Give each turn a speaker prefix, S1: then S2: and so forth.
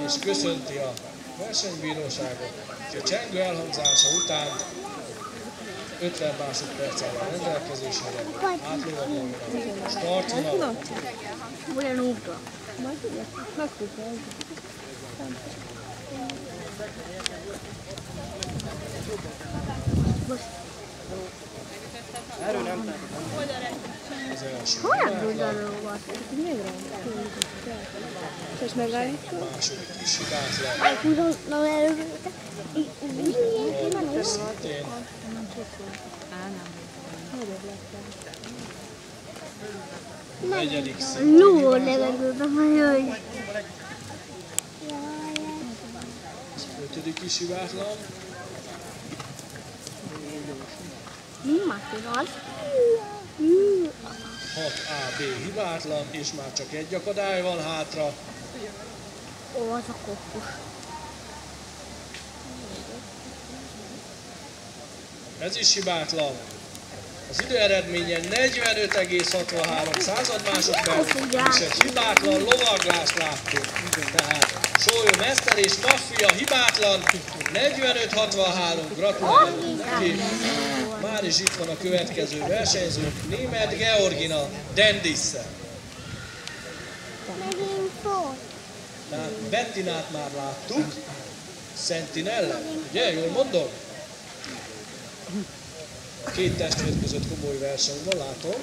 S1: és köszönti a versenybíróságot, és a csengő elhangzása után 50 másodperc áll a rendelkezésére, átlóg a gólra. Startvonal.
S2: Olyan ugra.
S3: Erről nem
S1: Az első
S2: Olyan
S1: hibátlan,
S2: oldalról volt. És megállítva?
S1: második is hibátlan.
S2: Meghúzom előre.
S1: Harmadik szintén. Negyedik szintén
S2: Ló
S1: hibátlan.
S2: levegőben van, jaj.
S1: Ötödik is hibátlan.
S2: Második.
S1: 6AB hibátlan, és már csak egy akadály van hátra.
S2: Ó, az a kokkus.
S1: Ez is hibátlan. Az idő eredménye 45,63 másodperc, és egy hibátlan lovaglást láttunk. Tehát Sólyom Eszter és Maffia hibátlan, 45,63, gratulálunk neki. Már is itt van a következő versenyző, Németh Georgina Dendisszel.
S2: Megint volt.
S1: Tehát Bettinát már láttuk, Sentinella, ugye, jól mondom? Két testvér között komoly verseny van, látom.